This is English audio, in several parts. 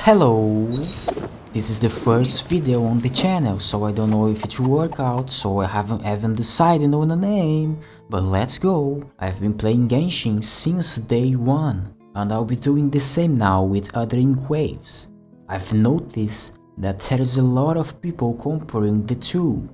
Hello! This is the first video on the channel, so I don't know if it will work out, so I haven't even decided on a name. But let's go! I've been playing Genshin since day 1, and I'll be doing the same now with Wuthering Waves. I've noticed that there is a lot of people comparing the two,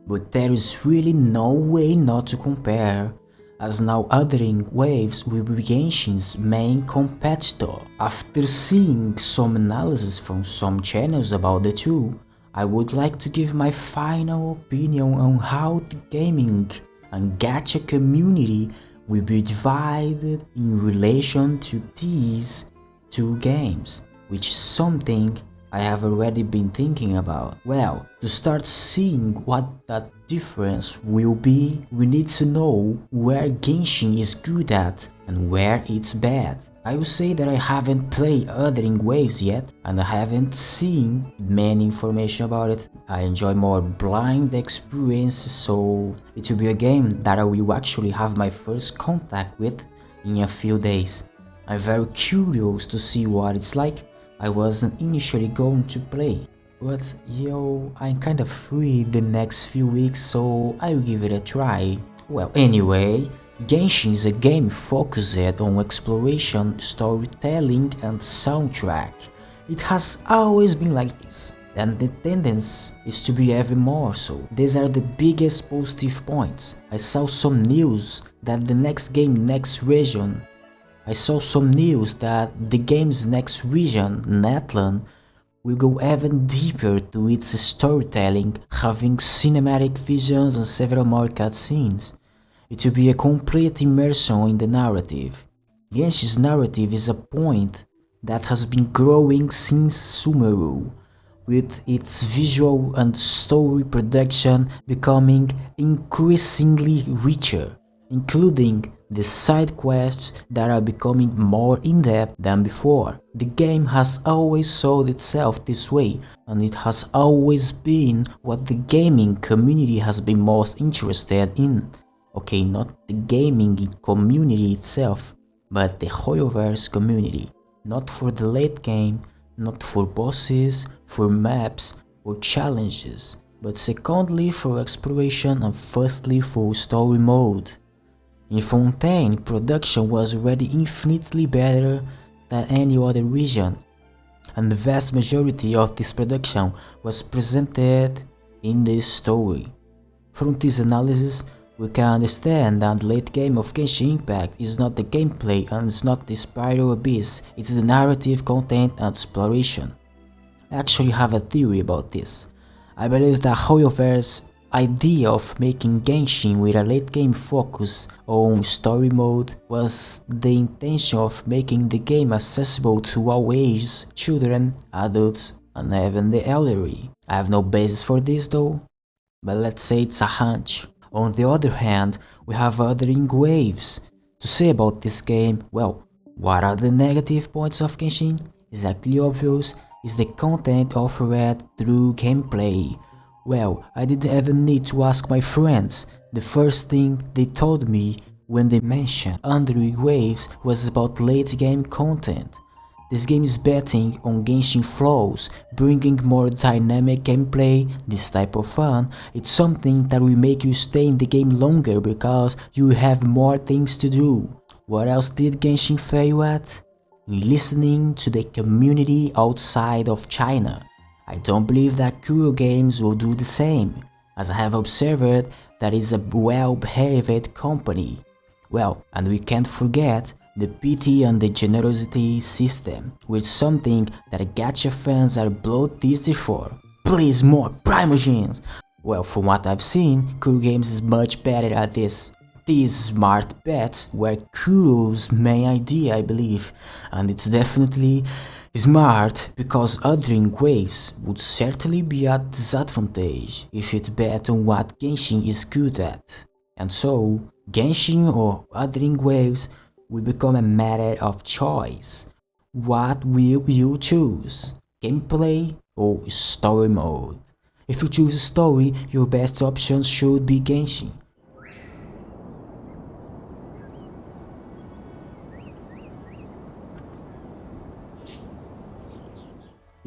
but there is really no way not to compare, as now Wuthering Waves will be Genshin's main competitor. After seeing some analysis from some channels about the two, I would like to give my final opinion on how the gaming and gacha community will be divided in relation to these two games, which is something I have already been thinking about. Well, to start seeing what that difference will be, we need to know where Genshin is good at and where it's bad. I will say that I haven't played Wuthering Waves yet and I haven't seen many information about it. I enjoy more blind experiences, so it will be a game that I will actually have my first contact with in a few days. I'm very curious to see what it's like. I wasn't initially going to play, but I'm kinda free the next few weeks, so I'll give it a try. Well, anyway, Genshin is a game focused on exploration, storytelling and soundtrack. It has always been like this, and the tendency is to be even more so. These are the biggest positive points. I saw some news that the next the game's next region, Netland, will go even deeper to its storytelling, having cinematic visions and several more cutscenes. It will be a complete immersion in the narrative. Genshin's narrative is a point that has been growing since Sumeru, with its visual and story production becoming increasingly richer, including the side quests that are becoming more in-depth than before. The game has always sold itself this way, and it has always been what the gaming community has been most interested in. Okay, not the gaming community itself, but the Hoyoverse community. Not for the late game, not for bosses, for maps or challenges, but secondly for exploration and firstly for story mode. In Fontaine, production was already infinitely better than any other region, and the vast majority of this production was presented in this story. From this analysis, we can understand that the late game of Genshin Impact is not the gameplay and it's not the spiral abyss, it's the narrative, content and exploration. I actually have a theory about this. I believe that Hoyoverse's idea of making Genshin with a late game focus on story mode was the intention of making the game accessible to all ages, children, adults and even the elderly. I have no basis for this though, but let's say it's a hunch. On the other hand, we have Wuthering Waves. To say about this game, well, what are the negative points of Genshin? Exactly obvious is the content offered through gameplay. Well, I didn't even need to ask my friends. The first thing they told me when they mentioned Wuthering Waves was about late game content. This game is betting on Genshin flows, bringing more dynamic gameplay, this type of fun. It's something that will make you stay in the game longer because you have more things to do. What else did Genshin fail at? In listening to the community outside of China. I don't believe that Kuro Games will do the same, as I have observed that it's a well-behaved company. Well, and we can't forget the pity and the generosity system, which is something that gacha fans are bloodthirsty for. Please more Primogens! Well, from what I've seen, Kuro Games is much better at this. These smart bets were Kuro's main idea, I believe, and it's definitely smart because Wuthering Waves would certainly be at disadvantage if it bet on what Genshin is good at. And so, Genshin or Wuthering Waves will become a matter of choice. What will you choose? Gameplay or story mode? If you choose story, your best option should be Genshin.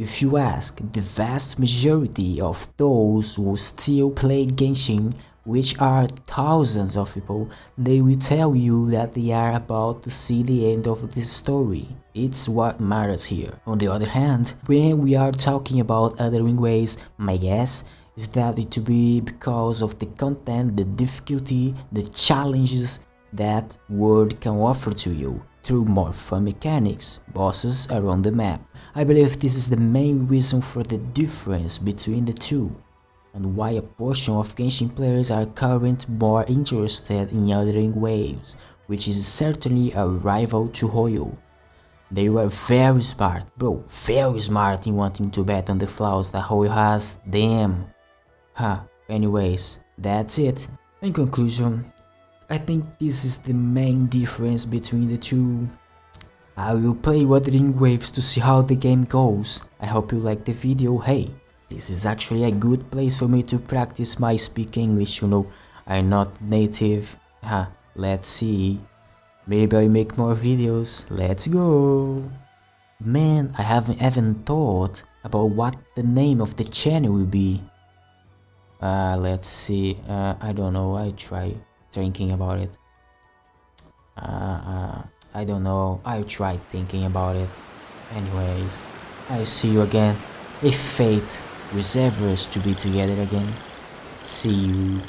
If you ask the vast majority of those who still play Genshin, which are thousands of people, they will tell you that they are about to see the end of this story. It's what matters here. On the other hand, when we are talking about Wuthering Waves, my guess is that it will be because of the content, the difficulty, the challenges that world can offer to you through more fun mechanics, bosses around the map. I believe this is the main reason for the difference between the two, and why a portion of Genshin players are currently more interested in Wuthering Waves, which is certainly a rival to Hoyo. They were very smart, bro, very smart in wanting to bet on the flaws that Hoyo has, damn. Anyways, that's it. In conclusion, I think this is the main difference between the two. I will play Wuthering Waves to see how the game goes. I hope you liked the video. Hey, this is actually a good place for me to practice my speak English, I'm not native. Let's see. Maybe I'll make more videos. Let's go. Man, I haven't even thought about what the name of the channel will be. Let's see. I don't know. I try thinking about it. I don't know. I tried thinking about it. Anyways, I'll see you again. If fate reserves us to be together again, see you.